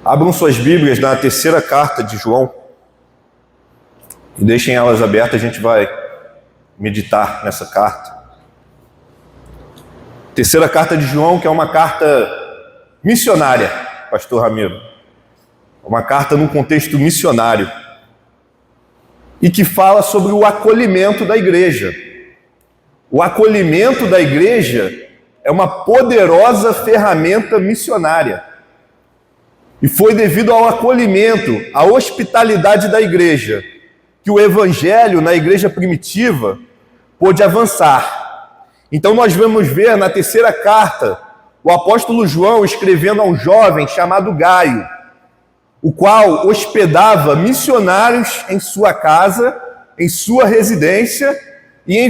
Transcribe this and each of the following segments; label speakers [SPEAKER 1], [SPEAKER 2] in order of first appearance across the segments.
[SPEAKER 1] Abram suas Bíblias na terceira carta de João e deixem elas abertas, a gente vai meditar nessa carta. Terceira carta de João, que é uma carta missionária, pastor Ramiro. Uma carta num contexto missionário e que fala sobre o acolhimento da igreja. O acolhimento da igreja é uma poderosa ferramenta missionária. E foi devido ao acolhimento, à hospitalidade da igreja, que o evangelho na igreja primitiva pôde avançar. Então nós vamos ver na terceira carta o apóstolo João escrevendo a um jovem chamado Gaio, o qual hospedava missionários em sua casa, em sua residência, e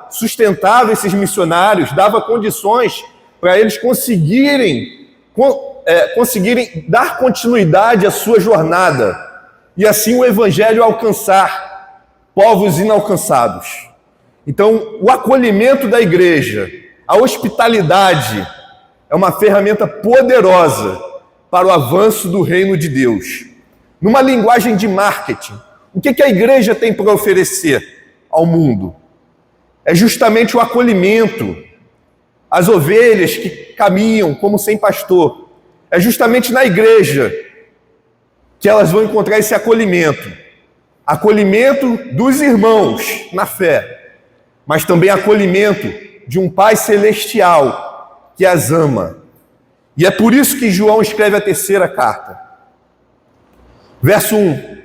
[SPEAKER 1] sustentava esses missionários, dava condições para eles conseguirem dar continuidade à sua jornada e assim o evangelho alcançar povos inalcançados. Então, o acolhimento da igreja, a hospitalidade, é uma ferramenta poderosa para o avanço do reino de Deus. Numa linguagem de marketing, o que a igreja tem para oferecer ao mundo? É justamente o acolhimento, as ovelhas que caminham como sem pastor. É justamente na igreja que elas vão encontrar esse acolhimento. Acolhimento dos irmãos na fé, mas também acolhimento de um Pai celestial que as ama. E é por isso que João escreve a terceira carta. Verso 1.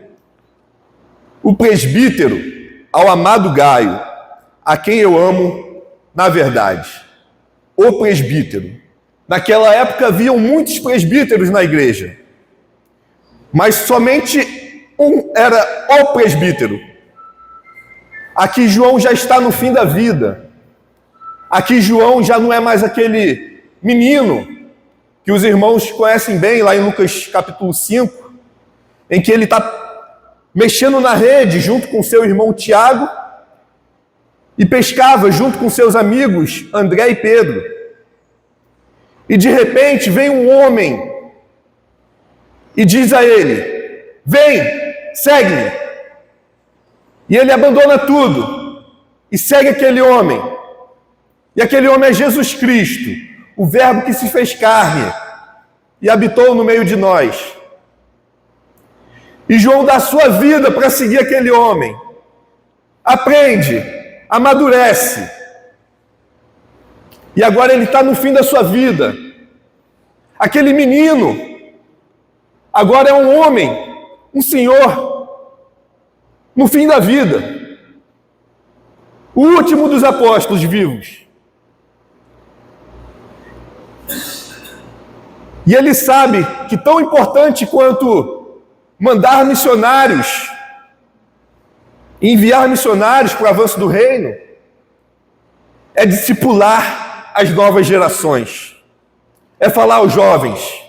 [SPEAKER 1] O presbítero ao amado Gaio, a quem eu amo na verdade. O presbítero. Naquela época haviam muitos presbíteros na igreja, mas somente um era o presbítero. Aqui João já está no fim da vida. Aqui João já não é mais aquele menino que os irmãos conhecem bem lá em Lucas capítulo 5, em que ele está mexendo na rede junto com seu irmão Tiago e pescava junto com seus amigos André e Pedro. E de repente vem um homem e diz a ele: vem, segue-me. E ele abandona tudo e segue aquele homem. E aquele homem é Jesus Cristo, o Verbo que se fez carne e habitou no meio de nós. E João dá a sua vida para seguir aquele homem. Aprende, amadurece. E agora ele está no fim da sua vida. Aquele menino agora é um homem, um senhor, no fim da vida. O último dos apóstolos vivos. E ele sabe que tão importante quanto mandar missionários, enviar missionários para o avanço do reino, é discipular as novas gerações, é falar aos jovens.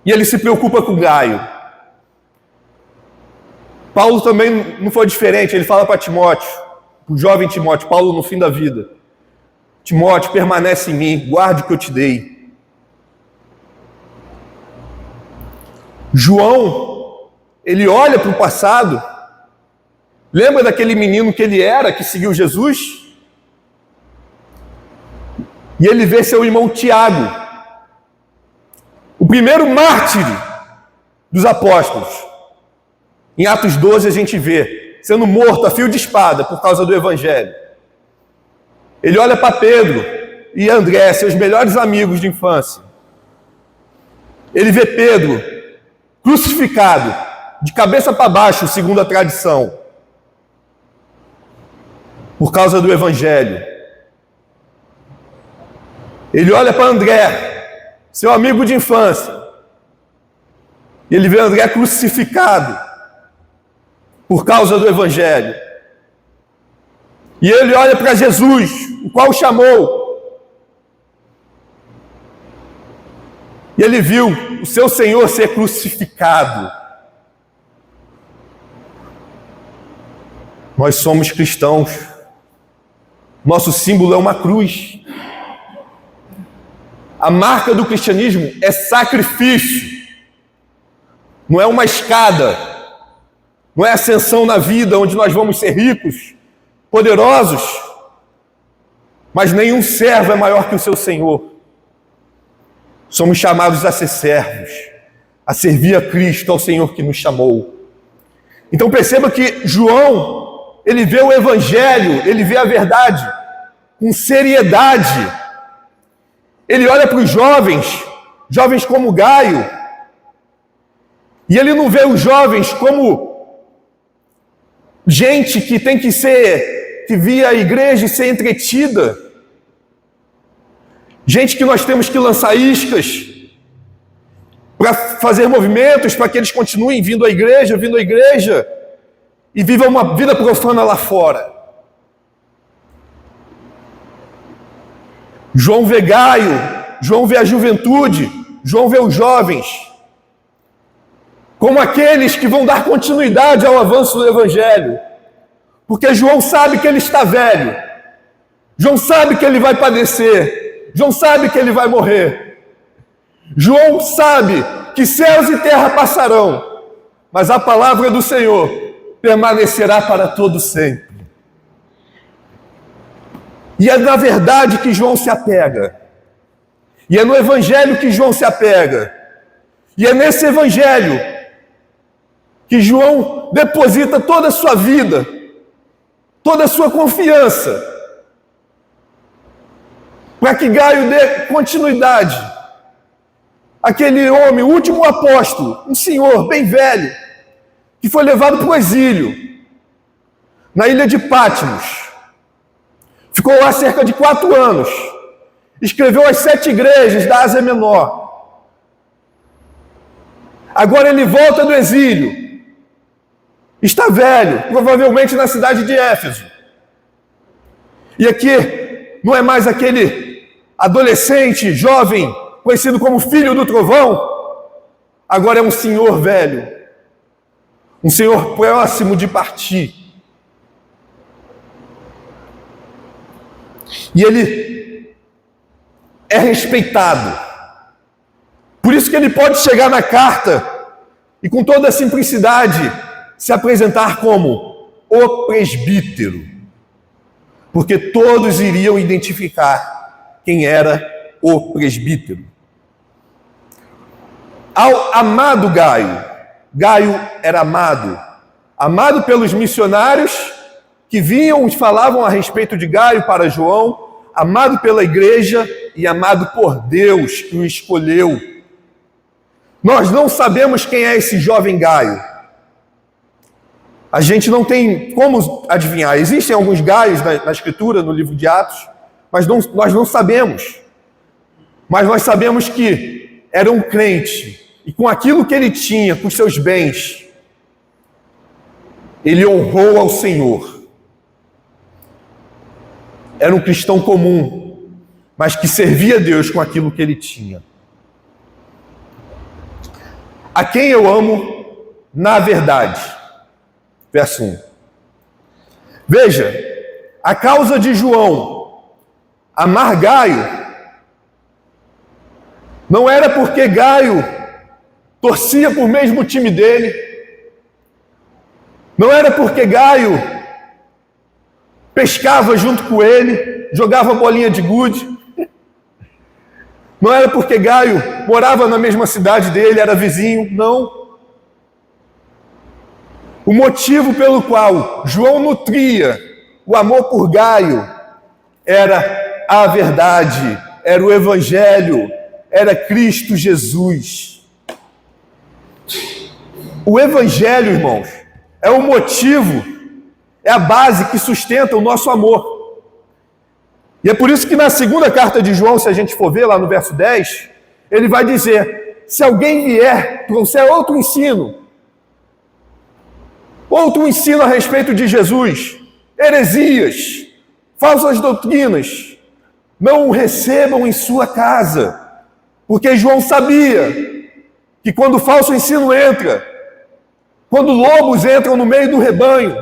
[SPEAKER 1] E ele se preocupa com Gaio. Paulo também não foi diferente, ele fala para Timóteo, o jovem Timóteo, Paulo no fim da vida: Timóteo, permanece em mim, guarde o que eu te dei. João, ele olha para o passado, lembra daquele menino que ele era, que seguiu Jesus? E ele vê seu irmão Tiago, o primeiro mártir dos apóstolos. Em Atos 12 a gente vê, sendo morto a fio de espada por causa do evangelho. Ele olha para Pedro e André, seus melhores amigos de infância. Ele vê Pedro crucificado, de cabeça para baixo, segundo a tradição, por causa do evangelho. Ele olha para André, seu amigo de infância, e ele vê André crucificado por causa do evangelho. E ele olha para Jesus, o qual o chamou, e ele viu o seu Senhor ser crucificado. Nós somos cristãos. Nosso símbolo é uma cruz. A marca do cristianismo é sacrifício. não é uma escada, não é ascensão na vida onde nós vamos ser ricos, poderosos, mas nenhum servo é maior que o seu Senhor. Somos chamados a ser servos, a servir a Cristo, ao Senhor que nos chamou. Então perceba que João, ele vê o Evangelho, ele vê a verdade com seriedade. Ele olha para os jovens como Gaio, e ele não vê os jovens como gente que tem que vir à igreja e ser entretida, gente que nós temos que lançar iscas para fazer movimentos para que eles continuem vindo à igreja e vivam uma vida profana lá fora. João vê Gaio, João vê a juventude, João vê os jovens como aqueles que vão dar continuidade ao avanço do Evangelho, porque João sabe que ele está velho, João sabe que ele vai padecer, João sabe que ele vai morrer, João sabe que céus e terra passarão, mas a palavra do Senhor permanecerá para todo sempre. E é na verdade que João se apega, e é no Evangelho que João se apega, e é nesse Evangelho que João deposita toda a sua vida, toda a sua confiança, para que Gaio dê continuidade àquele homem, o último apóstolo, um senhor bem velho, que foi levado para o exílio, na ilha de Patmos. Ficou lá cerca de 4 anos. Escreveu as 7 igrejas da Ásia Menor. Agora ele volta do exílio. Está velho, provavelmente na cidade de Éfeso. E aqui não é mais aquele adolescente, jovem, conhecido como filho do trovão. Agora é um senhor velho. Um senhor próximo de partir. E ele é respeitado. Por isso que ele pode chegar na carta e com toda a simplicidade se apresentar como o presbítero. Porque todos iriam identificar quem era o presbítero. Ao amado Gaio, Gaio era amado pelos missionários que vinham e falavam a respeito de Gaio para João, amado pela igreja e amado por Deus que o escolheu. Nós não sabemos quem é esse jovem Gaio. A gente não tem como adivinhar. Existem alguns Gaios na Escritura, no livro de Atos, mas nós não sabemos. Mas nós sabemos que era um crente, e com aquilo que ele tinha, com seus bens, ele honrou ao Senhor. Era um cristão comum, mas que servia a Deus com aquilo que ele tinha. A quem eu amo na verdade. Verso 1. Veja, a causa de João amar Gaio não era porque Gaio torcia por mesmo time dele, não era porque Gaio pescava junto com ele, jogava bolinha de gude, não era porque Gaio morava na mesma cidade dele, era vizinho, não. O motivo pelo qual João nutria o amor por Gaio era a verdade, era o Evangelho, era Cristo Jesus. O Evangelho, irmãos, é o motivo, é a base que sustenta o nosso amor. E é por isso que na segunda carta de João, se a gente for ver lá no verso 10, ele vai dizer: se alguém vier, trouxer outro ensino a respeito de Jesus, heresias, falsas doutrinas, não o recebam em sua casa, porque João sabia que quando o falso ensino entra, quando lobos entram no meio do rebanho,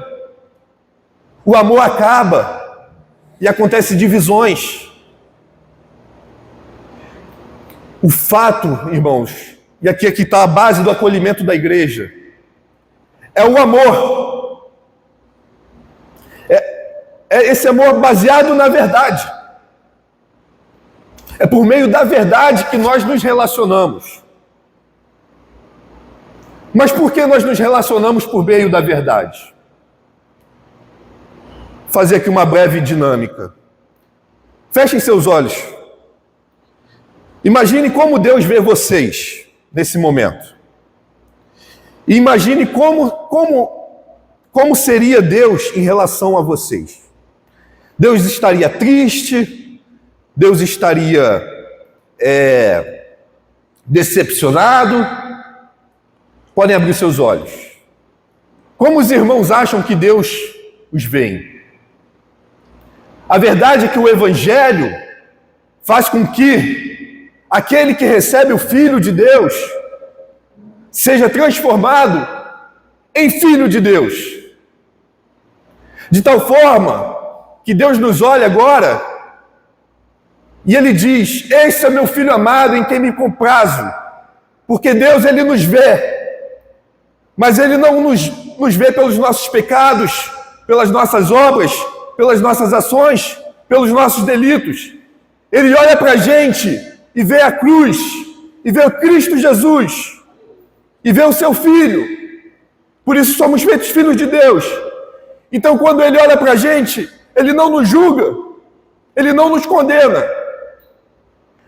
[SPEAKER 1] o amor acaba e acontecem divisões. O fato, irmãos, e aqui está a base do acolhimento da igreja, é o amor. É esse amor baseado na verdade. É por meio da verdade que nós nos relacionamos. Mas por que nós nos relacionamos por meio da verdade? Vou fazer aqui uma breve dinâmica. Fechem seus olhos. Imagine como Deus vê vocês nesse momento. E imagine como seria Deus em relação a vocês. Deus estaria triste, Deus estaria decepcionado. Podem abrir seus olhos. Como os irmãos acham que Deus os vê? A verdade é que o Evangelho faz com que aquele que recebe o Filho de Deus seja transformado em Filho de Deus. De tal forma que Deus nos olha agora e Ele diz: esse é meu Filho amado em quem me comprazo. Porque Deus, Ele nos vê, mas Ele não nos vê pelos nossos pecados, pelas nossas obras, pelas nossas ações, pelos nossos delitos. Ele olha para a gente e vê a cruz, e vê o Cristo Jesus, e vê o seu Filho. Por isso somos feitos filhos de Deus. Então, quando Ele olha para a gente, Ele não nos julga, Ele não nos condena,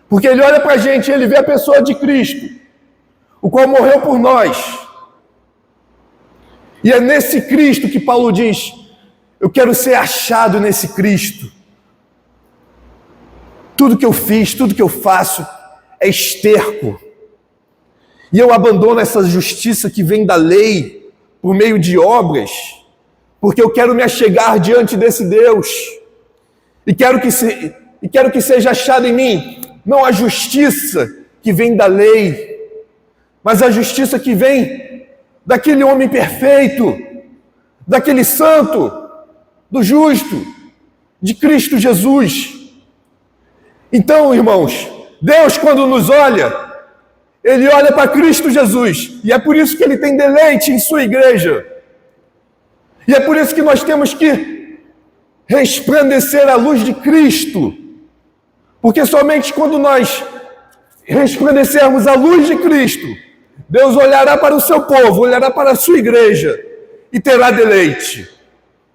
[SPEAKER 1] porque Ele olha para a gente e Ele vê a pessoa de Cristo, o qual morreu por nós. E é nesse Cristo que Paulo diz: eu quero ser achado nesse Cristo. Tudo que eu fiz, tudo que eu faço é esterco. E eu abandono essa justiça que vem da lei por meio de obras, porque eu quero me achegar diante desse Deus. E quero que seja achado em mim, não a justiça que vem da lei, mas a justiça que vem daquele homem perfeito, daquele santo, do justo, de Cristo Jesus. Então, irmãos, Deus, quando nos olha, Ele olha para Cristo Jesus, e é por isso que Ele tem deleite em sua igreja, e é por isso que nós temos que resplandecer a luz de Cristo, porque somente quando nós resplandecermos a luz de Cristo, Deus olhará para o seu povo, olhará para a sua igreja e terá deleite.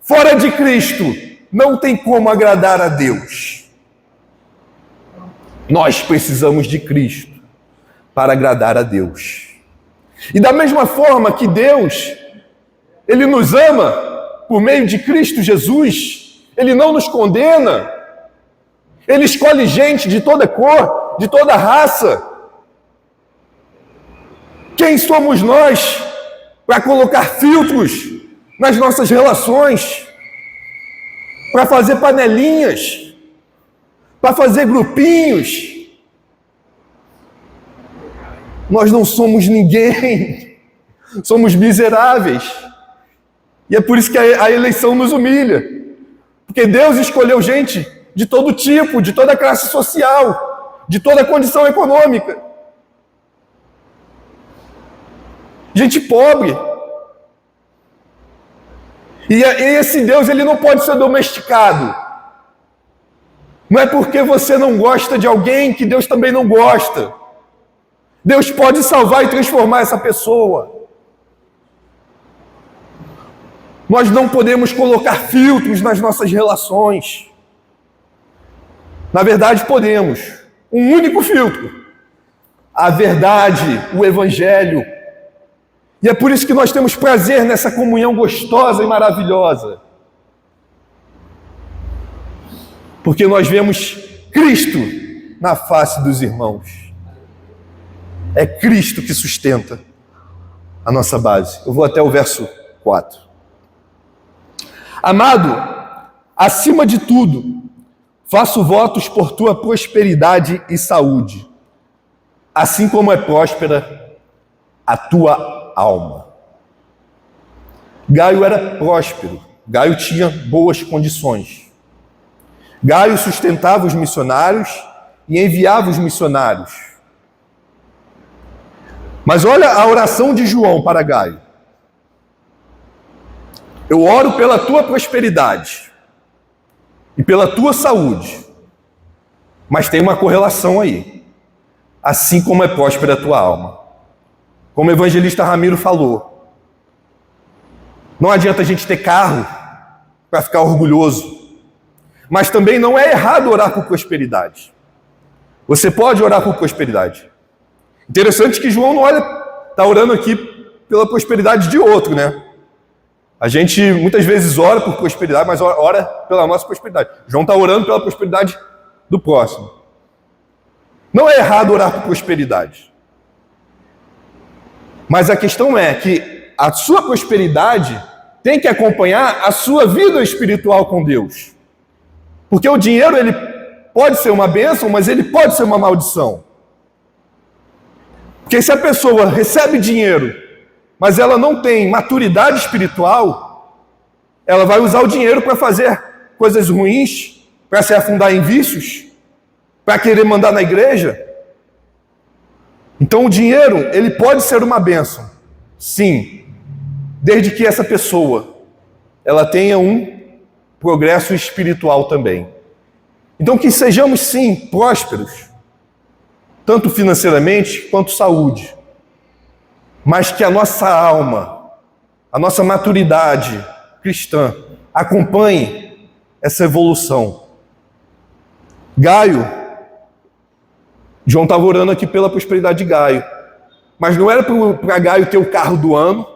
[SPEAKER 1] Fora de Cristo, não tem como agradar a Deus. Nós precisamos de Cristo para agradar a Deus. E da mesma forma que Deus, Ele nos ama por meio de Cristo Jesus, Ele não nos condena, Ele escolhe gente de toda cor, de toda raça. Quem somos nós para colocar filtros nas nossas relações, para fazer panelinhas, para fazer grupinhos? Nós não somos ninguém, somos miseráveis. E é por isso que a eleição nos humilha, porque Deus escolheu gente de todo tipo, de toda classe social, de toda condição econômica. Gente pobre. E esse Deus, Ele não pode ser domesticado. Não é porque você não gosta de alguém que Deus também não gosta. Deus pode salvar e transformar essa pessoa. Nós não podemos colocar filtros nas nossas relações. Na verdade, podemos. Um único filtro: a verdade, o Evangelho. E é por isso que nós temos prazer nessa comunhão gostosa e maravilhosa. Porque nós vemos Cristo na face dos irmãos. É Cristo que sustenta a nossa base. Eu vou até o verso 4. Amado, acima de tudo, faço votos por tua prosperidade e saúde, assim como é próspera a tua alma. Gaio era próspero, Gaio tinha boas condições. Gaio sustentava os missionários e enviava os missionários. Mas olha a oração de João para Gaio. Eu oro pela tua prosperidade e pela tua saúde. Mas tem uma correlação aí. Assim como é próspera a tua alma. Como o evangelista Ramiro falou. Não adianta a gente ter carro para ficar orgulhoso. Mas também não é errado orar por prosperidade. Você pode orar por prosperidade. Interessante que João não olha, está orando aqui pela prosperidade de outro, né? A gente muitas vezes ora por prosperidade, mas ora pela nossa prosperidade. João está orando pela prosperidade do próximo. Não é errado orar por prosperidade. Mas a questão é que a sua prosperidade tem que acompanhar a sua vida espiritual com Deus. Porque o dinheiro, ele pode ser uma bênção, mas ele pode ser uma maldição. Porque se a pessoa recebe dinheiro, mas ela não tem maturidade espiritual, ela vai usar o dinheiro para fazer coisas ruins, para se afundar em vícios, para querer mandar na igreja. Então o dinheiro, ele pode ser uma bênção, sim, desde que essa pessoa, ela tenha um progresso espiritual também. Então que sejamos sim prósperos, tanto financeiramente quanto saúde, mas que a nossa alma, a nossa maturidade cristã acompanhe essa evolução. Gaio, João estava orando aqui pela prosperidade de Gaio, mas não era para Gaio ter o carro do ano,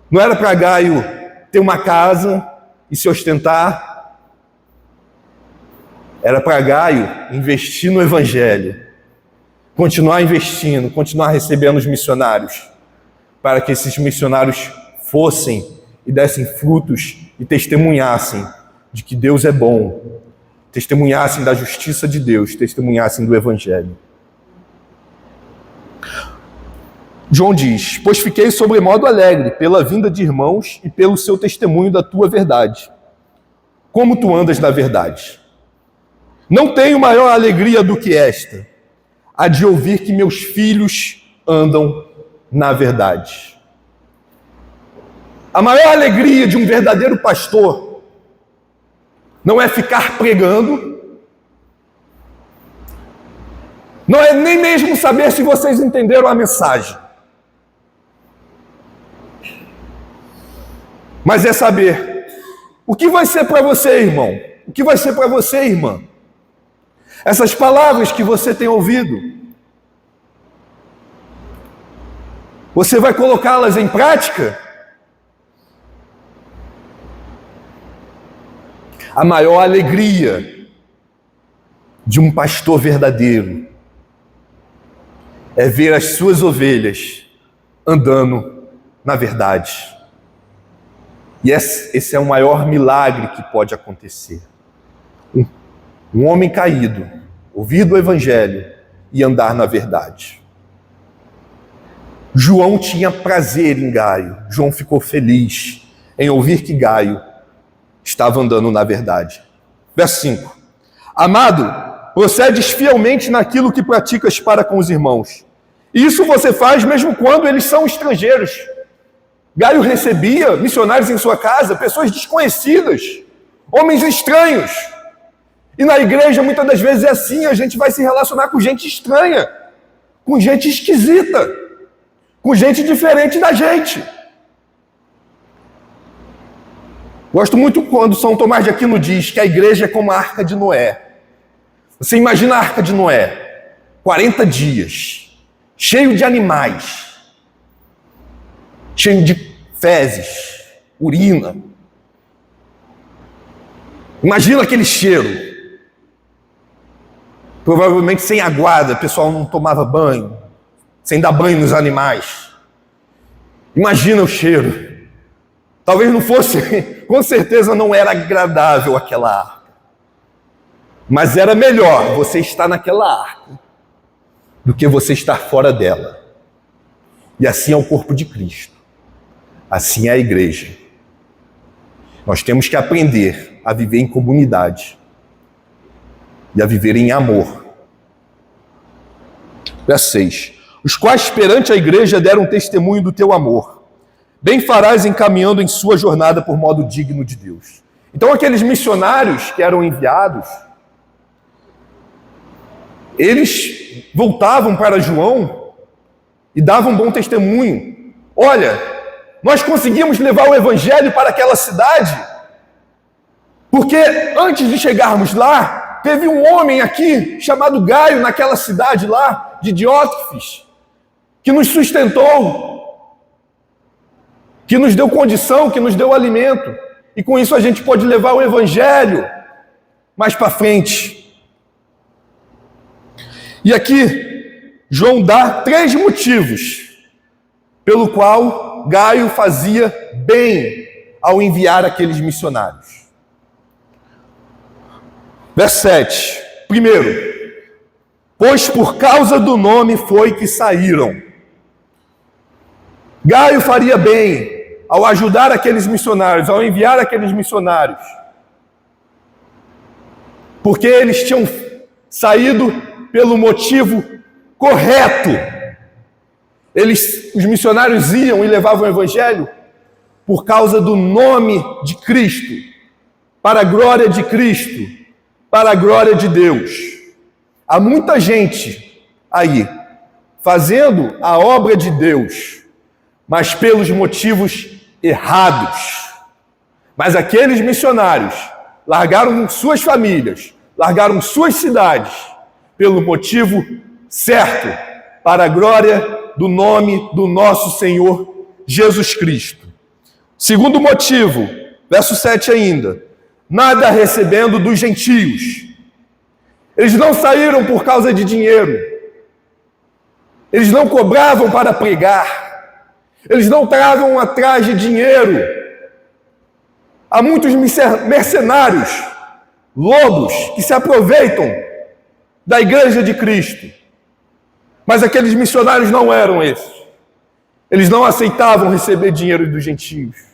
[SPEAKER 1] não era para Gaio ter uma casa e se ostentar, era para Gaio investir no evangelho, continuar investindo, continuar recebendo os missionários, para que esses missionários fossem e dessem frutos e testemunhassem de que Deus é bom, testemunhassem da justiça de Deus, testemunhassem do evangelho. João diz: pois fiquei sobremodo alegre pela vinda de irmãos e pelo seu testemunho da tua verdade. Como tu andas na verdade? Não tenho maior alegria do que esta, a de ouvir que meus filhos andam na verdade. A maior alegria de um verdadeiro pastor não é ficar pregando, não é nem mesmo saber se vocês entenderam a mensagem, mas é saber o que vai ser para você, irmão, o que vai ser para você, irmã. Essas palavras que você tem ouvido, você vai colocá-las em prática? A maior alegria de um pastor verdadeiro é ver as suas ovelhas andando na verdade. E esse é o maior milagre que pode acontecer. Um homem caído, ouvir do evangelho e andar na verdade. João tinha prazer em Gaio. João ficou feliz em ouvir que Gaio estava andando na verdade. Verso 5. Amado, procedes fielmente naquilo que praticas para com os irmãos. E isso você faz mesmo quando eles são estrangeiros. Gaio recebia missionários em sua casa, pessoas desconhecidas, homens estranhos. E na igreja, muitas das vezes é assim, a gente vai se relacionar com gente estranha, com gente esquisita, com gente diferente da gente. Gosto muito quando São Tomás de Aquino diz que a igreja é como a Arca de Noé. Você imagina a Arca de Noé, 40 dias, cheio de animais, cheio de fezes, urina. Imagina aquele cheiro. Provavelmente sem aguada, o pessoal não tomava banho, sem dar banho nos animais. Imagina o cheiro. Talvez não fosse, com certeza não era agradável aquela arca. Mas era melhor você estar naquela arca do que você estar fora dela. E assim é o corpo de Cristo. Assim é a igreja. Nós temos que aprender a viver em comunidade e a viver em amor. Verso 6. os quais perante a igreja deram testemunho do teu amor. Bem farás encaminhando em sua jornada por modo digno de Deus. Então aqueles missionários que eram enviados, eles voltavam para João e davam bom testemunho. Olha, nós conseguimos levar o evangelho para aquela cidade, porque antes de chegarmos lá, teve um homem aqui chamado Gaio naquela cidade lá, de Diótrefes, que nos sustentou, que nos deu condição, que nos deu alimento. E com isso a gente pode levar o evangelho mais para frente. E aqui, João dá 3 motivos pelo qual Gaio fazia bem ao enviar aqueles missionários. Verso 7. Primeiro, pois por causa do nome foi que saíram. Gaio faria bem ao ajudar aqueles missionários, ao enviar aqueles missionários, porque eles tinham saído pelo motivo correto. Os missionários iam e levavam o evangelho por causa do nome de Cristo, para a glória de Cristo, para a glória de Deus. Há muita gente aí fazendo a obra de Deus, mas pelos motivos errados. Mas aqueles missionários largaram suas famílias, largaram suas cidades, pelo motivo certo, para a glória do nome do nosso Senhor Jesus Cristo. Segundo motivo, verso 7 ainda, nada recebendo dos gentios. Eles não saíram por causa de dinheiro. Eles não cobravam para pregar. Eles não estavam atrás de dinheiro. Há muitos mercenários, lobos, que se aproveitam da igreja de Cristo. Mas aqueles missionários não eram esses. Eles não aceitavam receber dinheiro dos gentios.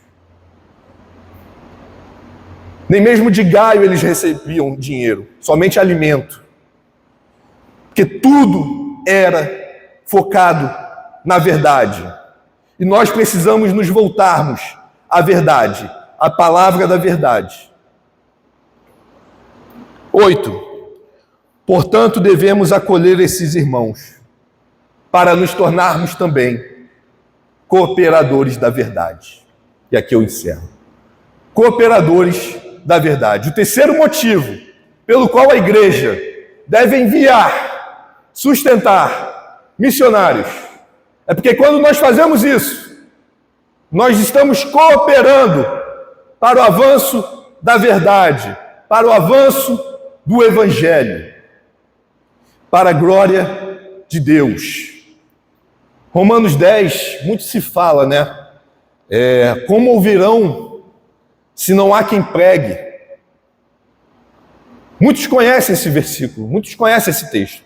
[SPEAKER 1] Nem mesmo de Gaio eles recebiam dinheiro, somente alimento. Porque tudo era focado na verdade. E nós precisamos nos voltarmos à verdade, à palavra da verdade. 8. Portanto, devemos acolher esses irmãos, para nos tornarmos também cooperadores da verdade. E aqui eu encerro. Cooperadores da verdade. O terceiro motivo pelo qual a igreja deve enviar, sustentar missionários, é porque quando nós fazemos isso, nós estamos cooperando para o avanço da verdade, para o avanço do evangelho, para a glória de Deus. Romanos 10, muito se fala, né? Como ouvirão se não há quem pregue? Muitos conhecem esse versículo, muitos conhecem esse texto.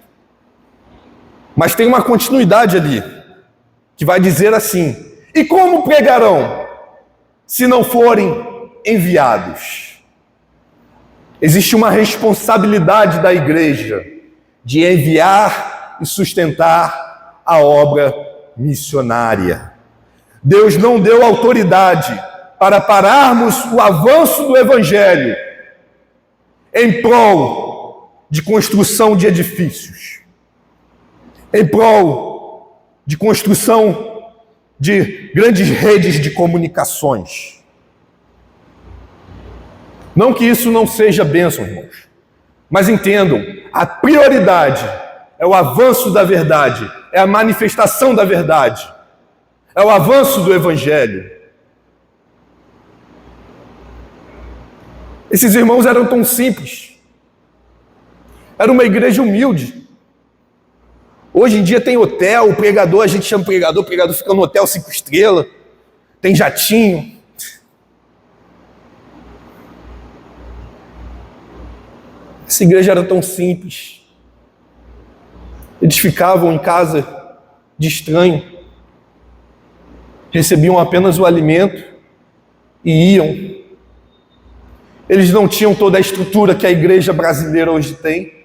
[SPEAKER 1] Mas tem uma continuidade ali, que vai dizer assim: e como pregarão se não forem enviados? Existe uma responsabilidade da igreja de enviar e sustentar a obra missionária. Deus não deu autoridade para pararmos o avanço do evangelho em prol de construção de edifícios, em prol de construção de grandes redes de comunicações. Não que isso não seja bênção, irmãos, mas entendam, a prioridade é o avanço da verdade, é a manifestação da verdade, é o avanço do evangelho. Esses irmãos eram tão simples, era uma igreja humilde. Hoje em dia tem hotel, o pregador, a gente chama o pregador fica no hotel 5 estrelas, tem jatinho. Essa igreja era tão simples. Eles ficavam em casa de estranho, recebiam apenas o alimento e iam. Eles não tinham toda a estrutura que a igreja brasileira hoje tem.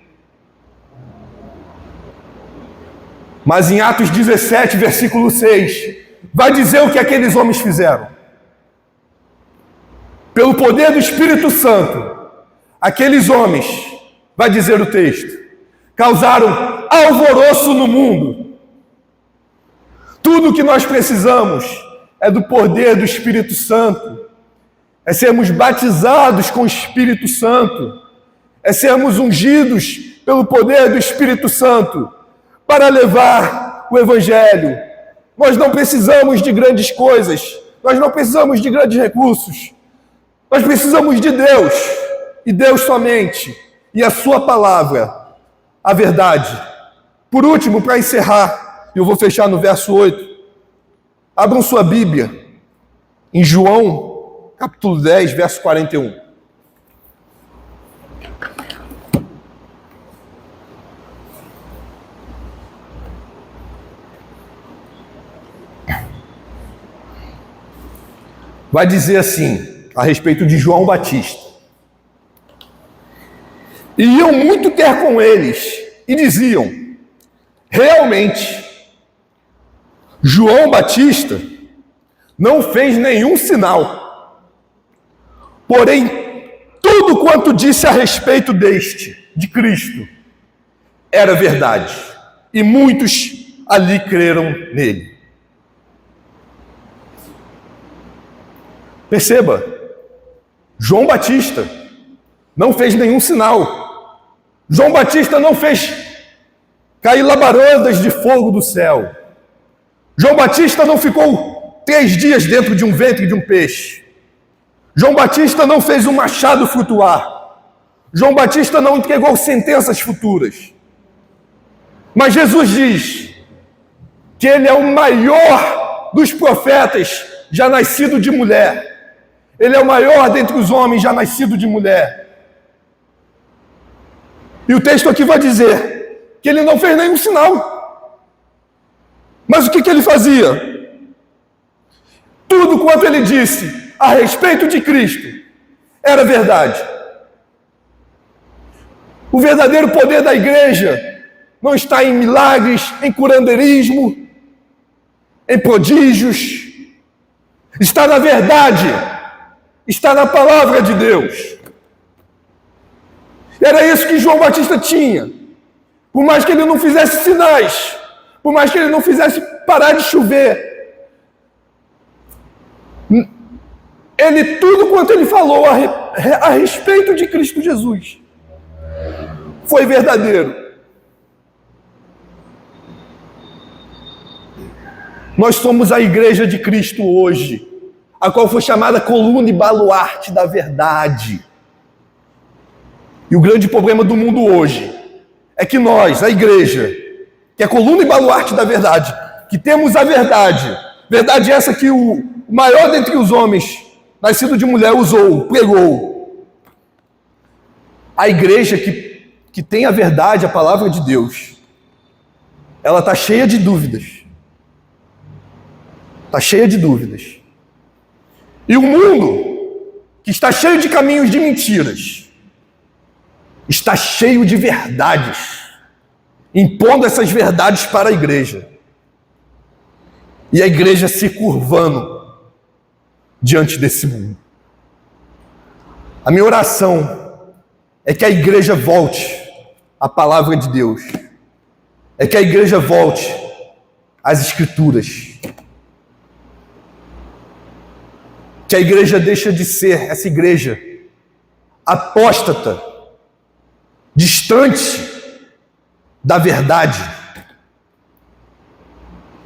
[SPEAKER 1] Mas em Atos 17, versículo 6, vai dizer o que aqueles homens fizeram. Pelo poder do Espírito Santo, aqueles homens, vai dizer o texto, causaram alvoroço no mundo. Tudo o que nós precisamos é do poder do Espírito Santo, é sermos batizados com o Espírito Santo, é sermos ungidos pelo poder do Espírito Santo para levar o Evangelho. Nós não precisamos de grandes coisas, nós não precisamos de grandes recursos, nós precisamos de Deus, e Deus somente, e a sua palavra, a verdade. Por último, para encerrar, eu vou fechar no verso 8, abram sua Bíblia, em João, capítulo 10, verso 41. Vai dizer assim, a respeito de João Batista. E iam muito ter com eles, e diziam, realmente, João Batista não fez nenhum sinal. Porém, tudo quanto disse a respeito de Cristo, era verdade. E muitos ali creram nele. Perceba, João Batista não fez nenhum sinal. João Batista não fez cair labaredas de fogo do céu. João Batista não ficou 3 dias dentro de um ventre de um peixe. João Batista não fez um machado flutuar. João Batista não entregou sentenças futuras. Mas Jesus diz que ele é o maior dos profetas já nascido de mulher. Ele é o maior dentre os homens já nascido de mulher. E o texto aqui vai dizer que ele não fez nenhum sinal. Mas o que ele fazia? Tudo quanto ele disse a respeito de Cristo era verdade. O verdadeiro poder da igreja não está em milagres, em curandeirismo, em prodígios. Está na verdade. Está na palavra de Deus. Era isso que João Batista tinha. Por mais que ele não fizesse sinais, por mais que ele não fizesse parar de chover, tudo quanto ele falou a respeito de Cristo Jesus foi verdadeiro. Nós somos a igreja de Cristo hoje, a qual foi chamada coluna e baluarte da verdade. E o grande problema do mundo hoje é que nós, a igreja, que é coluna e baluarte da verdade, que temos a verdade essa que o maior dentre os homens, nascido de mulher, usou, pregou. A igreja que tem a verdade, a palavra de Deus, ela está cheia de dúvidas. Está cheia de dúvidas. E o mundo, que está cheio de caminhos de mentiras, está cheio de verdades, impondo essas verdades para a igreja. E a igreja se curvando diante desse mundo. A minha oração é que a igreja volte à palavra de Deus. É que a igreja volte às Escrituras. Que a igreja deixa de ser essa igreja apóstata, distante da verdade,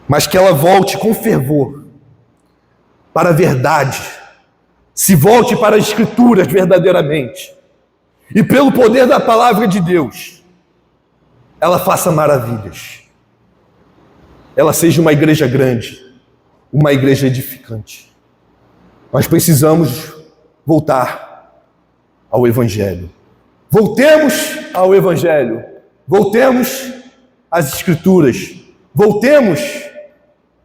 [SPEAKER 1] mas que ela volte com fervor para a verdade, se volte para as Escrituras verdadeiramente, e pelo poder da palavra de Deus, ela faça maravilhas, ela seja uma igreja grande, uma igreja edificante. Nós precisamos voltar ao Evangelho. Voltemos ao Evangelho. Voltemos às Escrituras. Voltemos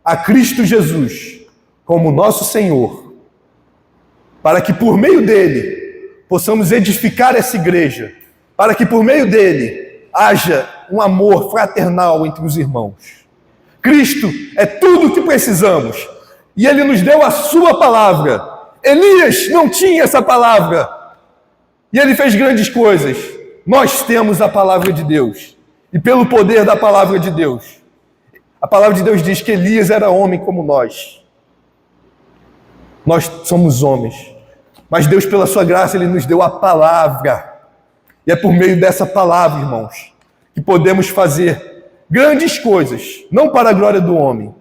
[SPEAKER 1] a Cristo Jesus como nosso Senhor, para que por meio dele possamos edificar essa igreja, para que por meio dele haja um amor fraternal entre os irmãos. Cristo é tudo o que precisamos. E Ele nos deu a sua palavra. Elias não tinha essa palavra. E ele fez grandes coisas. Nós temos a palavra de Deus. E pelo poder da palavra de Deus, a palavra de Deus diz que Elias era homem como nós. Nós somos homens. Mas Deus, pela sua graça, Ele nos deu a palavra. E é por meio dessa palavra, irmãos, que podemos fazer grandes coisas. Não para a glória do homem,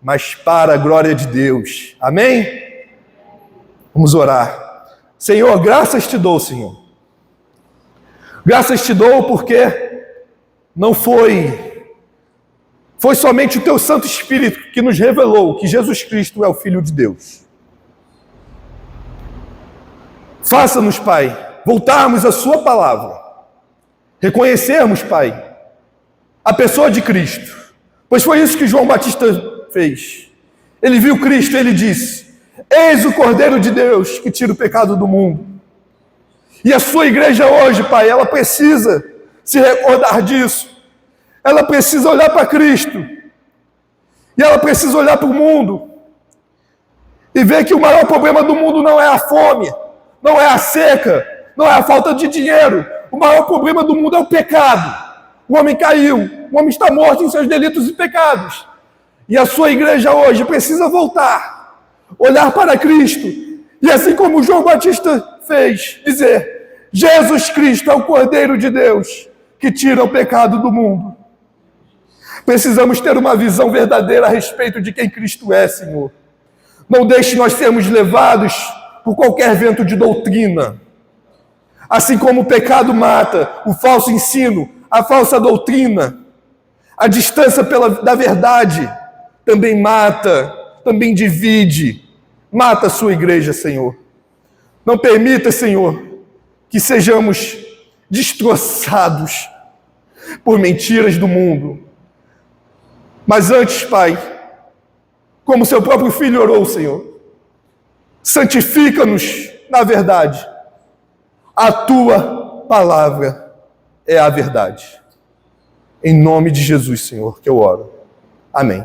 [SPEAKER 1] mas para a glória de Deus. Amém? Vamos orar. Senhor, graças te dou, Senhor. Graças te dou porque não foi somente o teu Santo Espírito que nos revelou que Jesus Cristo é o Filho de Deus. Faça-nos, Pai, voltarmos à sua palavra, reconhecermos, Pai, a pessoa de Cristo, pois foi isso que João Batista fez. Ele viu Cristo e ele disse: eis o Cordeiro de Deus que tira o pecado do mundo. E a sua igreja hoje, Pai, ela precisa se recordar disso. Ela precisa olhar para Cristo. E ela precisa olhar para o mundo e ver que o maior problema do mundo não é a fome, não é a seca, não é a falta de dinheiro. O maior problema do mundo é o pecado. O homem caiu, o homem está morto em seus delitos e pecados. E a sua igreja hoje precisa voltar, olhar para Cristo, e assim como João Batista fez, dizer: Jesus Cristo é o Cordeiro de Deus que tira o pecado do mundo. Precisamos ter uma visão verdadeira a respeito de quem Cristo é, Senhor. Não deixe nós sermos levados por qualquer vento de doutrina. Assim como o pecado mata, o falso ensino, a falsa doutrina, a distância da verdade também mata, também divide, mata a sua igreja, Senhor. Não permita, Senhor, que sejamos destroçados por mentiras do mundo. Mas antes, Pai, como seu próprio Filho orou, Senhor, santifica-nos na verdade. A tua palavra é a verdade. Em nome de Jesus, Senhor, que eu oro. Amém.